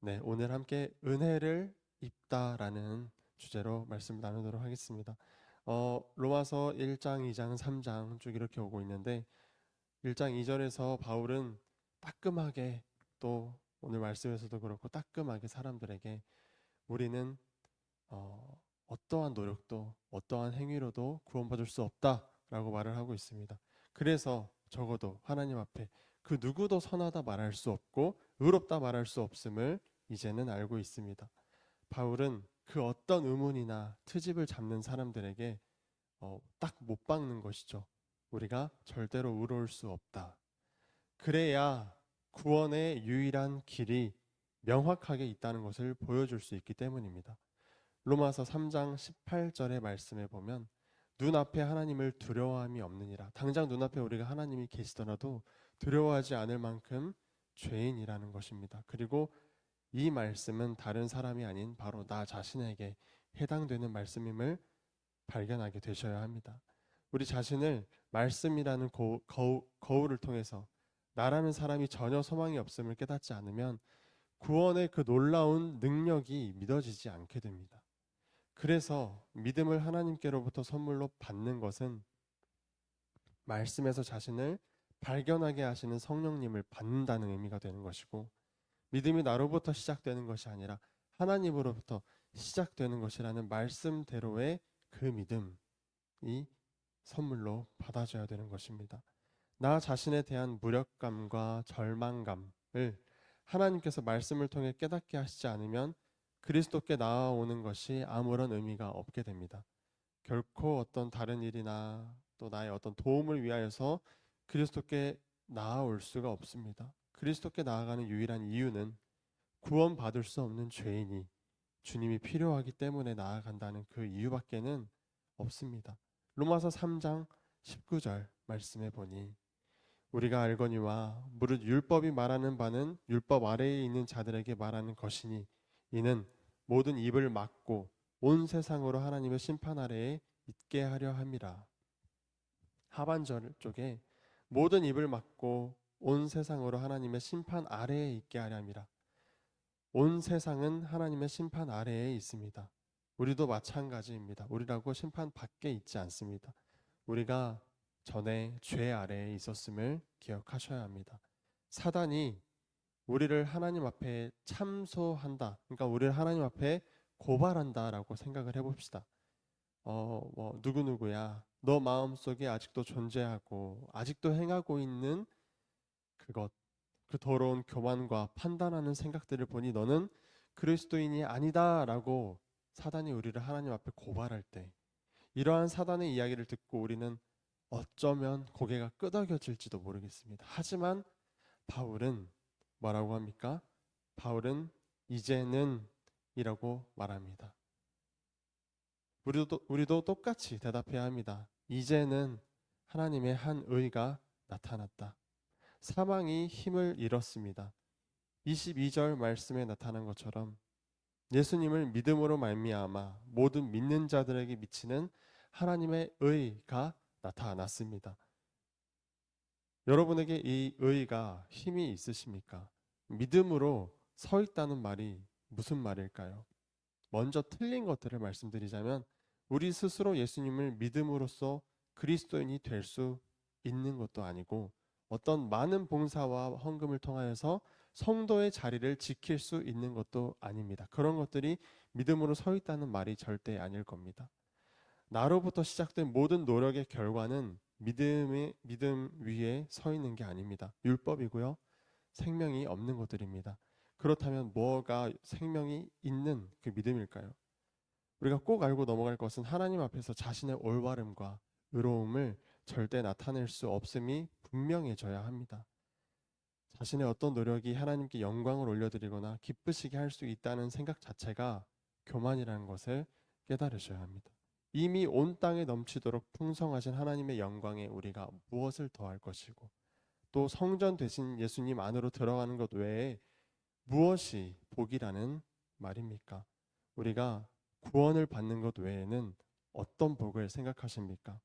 네, 오늘 함께 은혜를 입다라는 주제로 말씀 나누도록 하겠습니다. 로마서 1장, 2장, 3장 쭉 이렇게 오고 있는데 1장 2절에서 바울은 따끔하게, 또 오늘 말씀에서도 그렇고 따끔하게 사람들에게 우리는 어떠한 노력도 어떠한 행위로도 구원받을 수 없다라고 말을 하고 있습니다. 그래서 적어도 하나님 앞에 그 누구도 선하다 말할 수 없고 의롭다 말할 수 없음을 이제는 알고 있습니다. 바울은 그 어떤 의문이나 트집을 잡는 사람들에게 딱 못 박는 것이죠. 우리가 절대로 의로울 수 없다. 그래야 구원의 유일한 길이 명확하게 있다는 것을 보여줄 수 있기 때문입니다. 로마서 3장 18절의 말씀에 보면 눈앞에 하나님을 두려워함이 없느니라. 당장 눈앞에 우리가 하나님이 계시더라도 두려워하지 않을 만큼 죄인이라는 것입니다. 그리고 이 말씀은 다른 사람이 아닌 바로 나 자신에게 해당되는 말씀임을 발견하게 되셔야 합니다. 우리 자신을 말씀이라는 거울을 통해서 나라는 사람이 전혀 소망이 없음을 깨닫지 않으면 구원의 그 놀라운 능력이 믿어지지 않게 됩니다. 그래서 믿음을 하나님께로부터 선물로 받는 것은 말씀에서 자신을 발견하게 하시는 성령님을 받는다는 의미가 되는 것이고, 믿음이 나로부터 시작되는 것이 아니라 하나님으로부터 시작되는 것이라는 말씀대로의 그 믿음이 선물로 받아져야 되는 것입니다. 나 자신에 대한 무력감과 절망감을 하나님께서 말씀을 통해 깨닫게 하시지 않으면 그리스도께 나아오는 것이 아무런 의미가 없게 됩니다. 결코 어떤 다른 일이나 또 나의 어떤 도움을 위하여서 그리스도께 나아올 수가 없습니다. 그리스도께 나아가는 유일한 이유는 구원받을 수 없는 죄인이 주님이 필요하기 때문에 나아간다는 그 이유밖에는 없습니다. 로마서 3장 19절 말씀해 보니 우리가 알거니와 무릇 율법이 말하는 바는 율법 아래에 있는 자들에게 말하는 것이니 이는 모든 입을 막고 온 세상으로 하나님의 심판 아래에 있게 하려 함이라. 하반절 쪽에 모든 입을 막고 온 세상으로 하나님의 심판 아래에 있게 하려 함이라. 온 세상은 하나님의 심판 아래에 있습니다. 우리도 마찬가지입니다. 우리라고 심판 밖에 있지 않습니다. 우리가 전에 죄 아래에 있었음을 기억하셔야 합니다. 사단이 우리를 하나님 앞에 참소한다. 그러니까 우리를 하나님 앞에 고발한다라고 생각을 해봅시다. 누구누구야. 너 마음속에 아직도 존재하고 아직도 행하고 있는 그것, 그 더러운 교만과 판단하는 생각들을 보니 너는 그리스도인이 아니다라고 사단이 우리를 하나님 앞에 고발할 때, 이러한 사단의 이야기를 듣고 우리는 어쩌면 고개가 끄덕여질지도 모르겠습니다. 하지만 바울은 뭐라고 합니까? 바울은 이제는 이라고 말합니다. 우리도 똑같이 대답해야 합니다. 이제는 하나님의 한 의가 나타났다. 사망이 힘을 잃었습니다. 22절 말씀에 나타난 것처럼 예수님을 믿음으로 말미암아 모든 믿는 자들에게 미치는 하나님의 의가 나타났습니다. 여러분에게 이 의가 힘이 있으십니까? 믿음으로 서 있다는 말이 무슨 말일까요? 먼저 틀린 것들을 말씀드리자면 우리 스스로 예수님을 믿음으로써 그리스도인이 될 수 있는 것도 아니고 어떤 많은 봉사와 헌금을 통하여서 성도의 자리를 지킬 수 있는 것도 아닙니다. 그런 것들이 믿음으로 서 있다는 말이 절대 아닐 겁니다. 나로부터 시작된 모든 노력의 결과는 믿음 위에 서 있는 게 아닙니다. 율법이고요. 생명이 없는 것들입니다. 그렇다면 뭐가 생명이 있는 그 믿음일까요? 우리가 꼭 알고 넘어갈 것은 하나님 앞에서 자신의 올바름과 의로움을 절대 나타낼 수 없음이 분명해져야 합니다. 자신의 어떤 노력이 하나님께 영광을 올려드리거나 기쁘시게 할 수 있다는 생각 자체가 교만이라는 것을 깨달으셔야 합니다. 이미 온 땅에 넘치도록 풍성하신 하나님의 영광에 우리가 무엇을 더할 것이고 또 성전 되신 예수님 안으로 들어가는 것 외에 무엇이 복이라는 말입니까? 우리가 구원을 받는 것 외에는 어떤 복을 생각하십니까?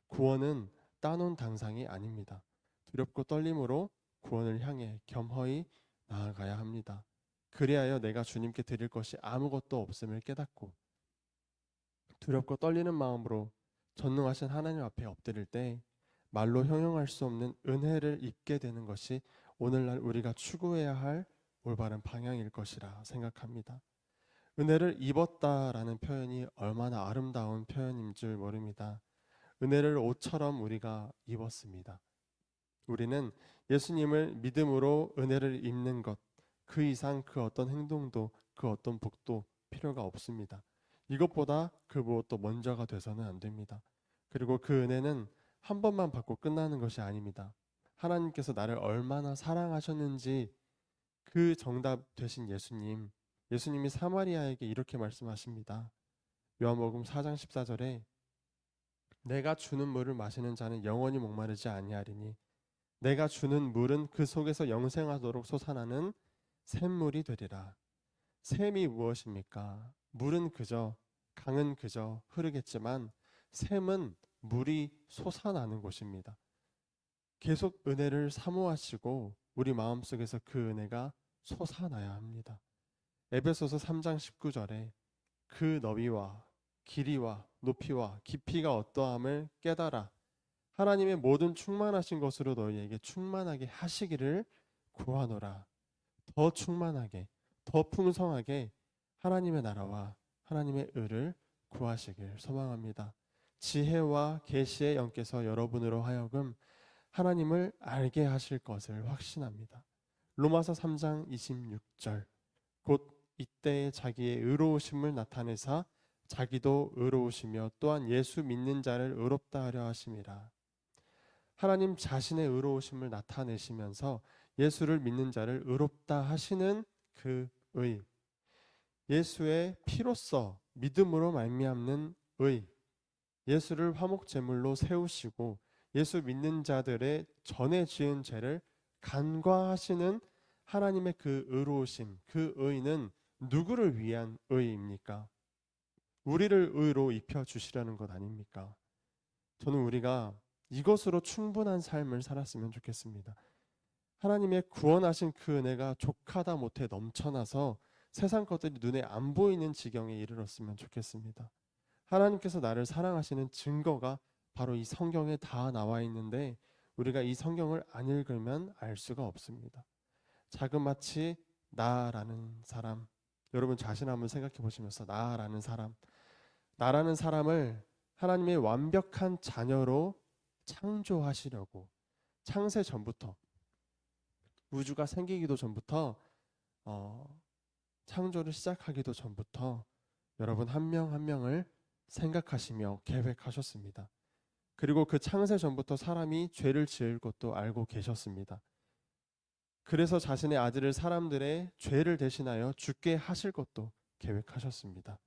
구원은 따놓은 당상이 아닙니다. 두렵고 떨림으로 구원을 향해 겸허히 나아가야 합니다. 그리하여 내가 주님께 드릴 것이 아무것도 없음을 깨닫고 두렵고 떨리는 마음으로 전능하신 하나님 앞에 엎드릴 때 말로 형용할 수 없는 은혜를 입게 되는 것이 오늘날 우리가 추구해야 할 올바른 방향일 것이라 생각합니다. 은혜를 입었다라는 표현이 얼마나 아름다운 표현인 줄 모릅니다. 은혜를 옷처럼 우리가 입었습니다. 우리는 예수님을 믿음으로 은혜를 입는 것, 그 이상 그 어떤 행동도 그 어떤 복도 필요가 없습니다. 이것보다 그 무엇도 먼저가 돼서는 안 됩니다. 그리고 그 은혜는 한 번만 받고 끝나는 것이 아닙니다. 하나님께서 나를 얼마나 사랑하셨는지 그 정답 되신 예수님이 사마리아에게 이렇게 말씀하십니다. 요한복음 4장 14절에 내가 주는 물을 마시는 자는 영원히 목마르지 아니하리니 내가 주는 물은 그 속에서 영생하도록 솟아나는 샘물이 되리라. 샘이 무엇입니까? 물은 그저 강은 그저 흐르겠지만 샘은 물이 솟아나는 곳입니다. 계속 은혜를 사모하시고 우리 마음속에서 그 은혜가 솟아나야 합니다. 에베소서 3장 19절에 그 너비와 길이와 높이와 깊이가 어떠함을 깨달아 하나님의 모든 충만하신 것으로 너희에게 충만하게 하시기를 구하노라. 더 충만하게, 더 풍성하게 하나님의 나라와 하나님의 의를 구하시길 소망합니다. 지혜와 계시의 영께서 여러분으로 하여금 하나님을 알게 하실 것을 확신합니다. 로마서 3장 26절 곧 이때에 자기의 의로우심을 나타내사 자기도 의로우시며 또한 예수 믿는 자를 의롭다 하려 하심이라. 하나님 자신의 의로우심을 나타내시면서 예수를 믿는 자를 의롭다 하시는 그 의, 예수의 피로써 믿음으로 말미암는 의, 예수를 화목 제물로 세우시고 예수 믿는 자들의 전에 지은 죄를 간과하시는 하나님의 그 의로우심, 그 의는 누구를 위한 의입니까? 우리를 의로 입혀 주시려는 것 아닙니까? 저는 우리가 이것으로 충분한 삶을 살았으면 좋겠습니다. 하나님의 구원하신 그 은혜가 족하다 못해 넘쳐나서 세상 것들이 눈에 안 보이는 지경에 이르렀으면 좋겠습니다. 하나님께서 나를 사랑하시는 증거가 바로 이 성경에 다 나와 있는데 우리가 이 성경을 안 읽으면 알 수가 없습니다. 자그마치 나라는 사람, 여러분 자신 한번 생각해 보시면서 나라는 사람을 하나님의 완벽한 자녀로 창조하시려고 창세 전부터 우주가 생기기도 전부터 창조를 시작하기도 전부터 여러분 한 명 한 명을 생각하시며 계획하셨습니다. 그리고 그 창세 전부터 사람이 죄를 지을 것도 알고 계셨습니다. 그래서 자신의 아들을 사람들의 죄를 대신하여 죽게 하실 것도 계획하셨습니다.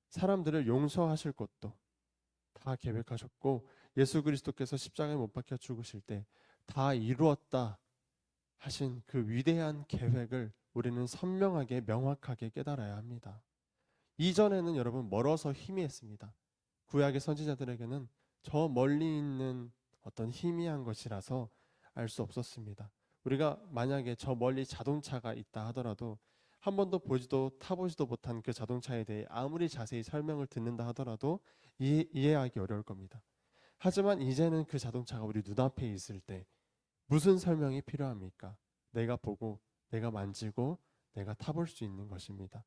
사람들을 용서하실 것도 다 계획하셨고 예수 그리스도께서 십자가에 못 박혀 죽으실 때 다 이루었다 하신 그 위대한 계획을 우리는 선명하게 명확하게 깨달아야 합니다. 이전에는 여러분 멀어서 희미했습니다. 구약의 선지자들에게는 저 멀리 있는 어떤 희미한 것이라서 알 수 없었습니다. 우리가 만약에 저 멀리 자동차가 있다 하더라도 한 번도 보지도 타보지도 못한 그 자동차에 대해 아무리 자세히 설명을 듣는다 하더라도 이해하기 어려울 겁니다. 하지만 이제는 그 자동차가 우리 눈앞에 있을 때 무슨 설명이 필요합니까? 내가 보고 내가 만지고 내가 타볼 수 있는 것입니다.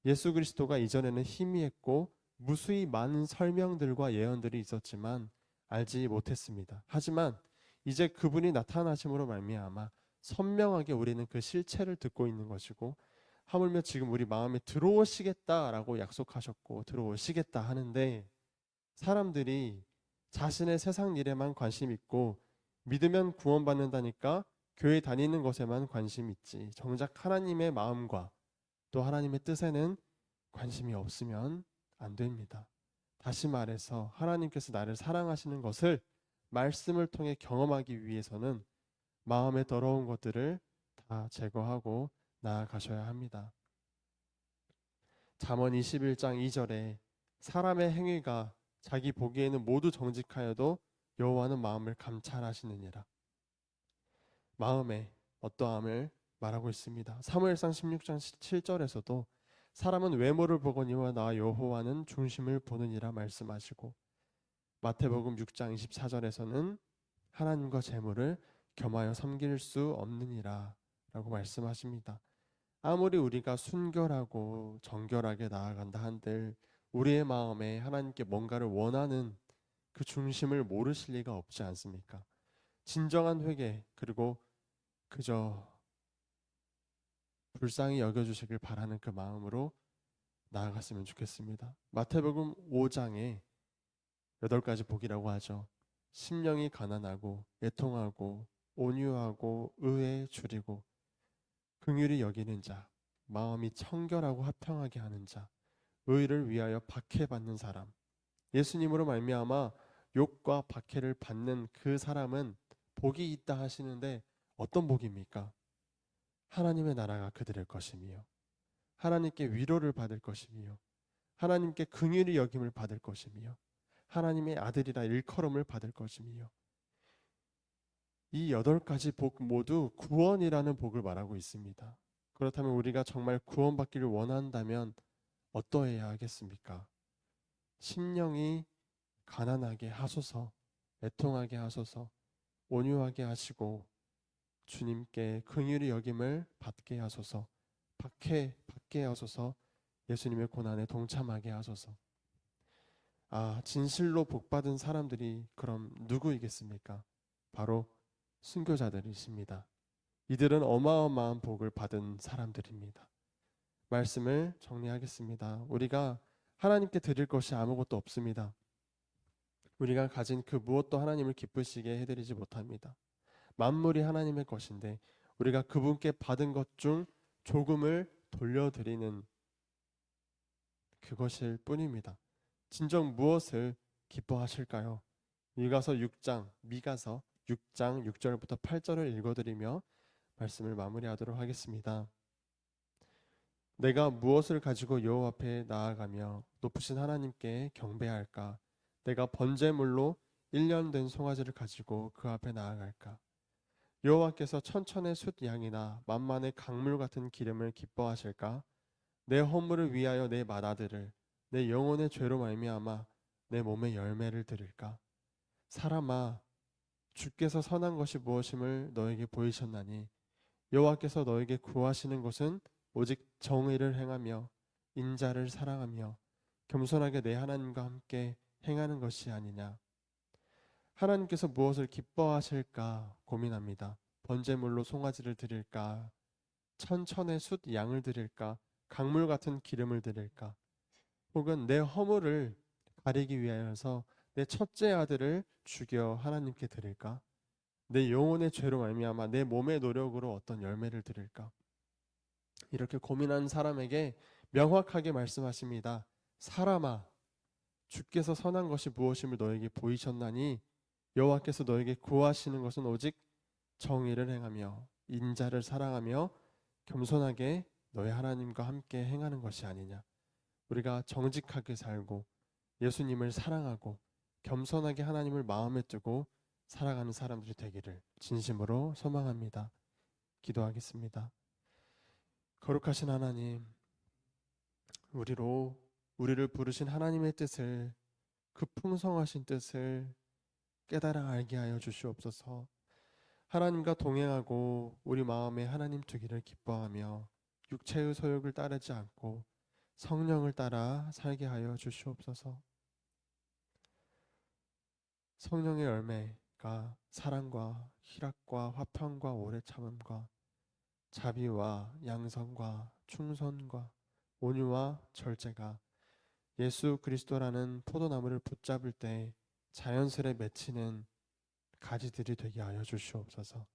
예수 그리스도가 이전에는 희미했고 무수히 많은 설명들과 예언들이 있었지만 알지 못했습니다. 하지만 이제 그분이 나타나심으로 말미암아 선명하게 우리는 그 실체를 듣고 있는 것이고 하물며 지금 우리 마음에 들어오시겠다라고 약속하셨고 들어오시겠다 하는데 사람들이 자신의 세상 일에만 관심 있고 믿으면 구원받는다니까 교회 다니는 것에만 관심 있지 정작 하나님의 마음과 또 하나님의 뜻에는 관심이 없으면 안 됩니다. 다시 말해서 하나님께서 나를 사랑하시는 것을 말씀을 통해 경험하기 위해서는 마음에 더러운 것들을 다 제거하고 나아가셔야 합니다. 잠언 21장 2절에 사람의 행위가 자기 보기에는 모두 정직하여도 여호와는 마음을 감찰하시느니라. 마음에 어떠함을 말하고 있습니다. 사무엘상 16장 7절에서도 사람은 외모를 보거니와 나 여호와는 중심을 보느니라 말씀하시고, 마태복음 6장 24절에서는 하나님과 재물을 겸하여 섬길 수 없느니라 라고 말씀하십니다. 아무리 우리가 순결하고 정결하게 나아간다 한들 우리의 마음에 하나님께 뭔가를 원하는 그 중심을 모르실 리가 없지 않습니까? 진정한 회개, 그리고 그저 불쌍히 여겨주시길 바라는 그 마음으로 나아갔으면 좋겠습니다. 마태복음 5장에 8가지 복이라고 하죠. 심령이 가난하고 애통하고 온유하고 의에 줄이고 긍휼히 여기는 자, 마음이 청결하고 화평하게 하는 자, 의를 위하여 박해받는 사람. 예수님으로 말미암아 욕과 박해를 받는 그 사람은 복이 있다 하시는데 어떤 복입니까? 하나님의 나라가 그들의 것이며 하나님께 위로를 받을 것이며 하나님께 긍휼히 여김을 받을 것이며 하나님의 아들이라 일컬음을 받을 것이며, 이 8가지 복 모두 구원이라는 복을 말하고 있습니다. 그렇다면 우리가 정말 구원받기를 원한다면 어떠해야 하겠습니까? 심령이 가난하게 하소서, 애통하게 하소서, 온유하게 하시고 주님께 긍휼히 여김을 받게 하소서, 받게 하소서, 예수님의 고난에 동참하게 하소서. 진실로 복받은 사람들이 그럼 누구이겠습니까? 바로 순교자들이십니다. 이들은 어마어마한 복을 받은 사람들입니다. 말씀을 정리하겠습니다. 우리가 하나님께 드릴 것이 아무것도 없습니다. 우리가 가진 그 무엇도 하나님을 기쁘시게 해드리지 못합니다. 만물이 하나님의 것인데 우리가 그분께 받은 것 중 조금을 돌려드리는 그것일 뿐입니다. 진정 무엇을 기뻐하실까요? 미가서 6장 6절부터 8절을 읽어드리며 말씀을 마무리하도록 하겠습니다. 내가 무엇을 가지고 여호와 앞에 나아가며 높으신 하나님께 경배할까? 내가 번제물로 1년 된 송아지를 가지고 그 앞에 나아갈까? 여호와께서 천천의 숫 양이나 만만의 강물 같은 기름을 기뻐하실까? 내 허물을 위하여 내 맏아들을, 내 영혼의 죄로 말미암아 내 몸의 열매를 드릴까? 사람아, 주께서 선한 것이 무엇임을 너에게 보이셨나니 여호와께서 너에게 구하시는 것은 오직 정의를 행하며 인자를 사랑하며 겸손하게 내 하나님과 함께 행하는 것이 아니냐. 하나님께서 무엇을 기뻐하실까 고민합니다. 번제물로 송아지를 드릴까? 천천의 숫 양을 드릴까? 강물 같은 기름을 드릴까? 혹은 내 허물을 가리기 위하여서 내 첫째 아들을 죽여 하나님께 드릴까? 내 영혼의 죄로 말미암아 내 몸의 노력으로 어떤 열매를 드릴까? 이렇게 고민하는 사람에게 명확하게 말씀하십니다. 사람아, 주께서 선한 것이 무엇임을 너에게 보이셨나니 여호와께서 너에게 구하시는 것은 오직 정의를 행하며 인자를 사랑하며 겸손하게 너의 하나님과 함께 행하는 것이 아니냐. 우리가 정직하게 살고 예수님을 사랑하고 겸손하게 하나님을 마음에 두고 살아가는 사람들이 되기를 진심으로 소망합니다. 기도하겠습니다. 거룩하신 하나님, 우리를 부르신 하나님의 뜻을, 그 풍성하신 뜻을 깨달아 알게 하여 주시옵소서. 하나님과 동행하고 우리 마음에 하나님 두기를 기뻐하며 육체의 소욕을 따르지 않고 성령을 따라 살게 하여 주시옵소서. 성령의 열매가 사랑과 희락과 화평과 오래 참음과 자비와 양선과 충선과 온유와 절제가 예수 그리스도라는 포도나무를 붙잡을 때 자연스레 맺히는 가지들이 되게 하여 주시옵소서.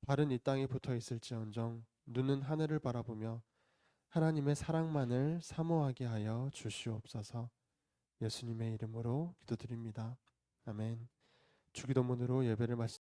발은 이 땅에 붙어 있을지언정 눈은 하늘을 바라보며 하나님의 사랑만을 사모하게 하여 주시옵소서. 예수님의 이름으로 기도드립니다. 아멘. 주기도문으로 예배를 마치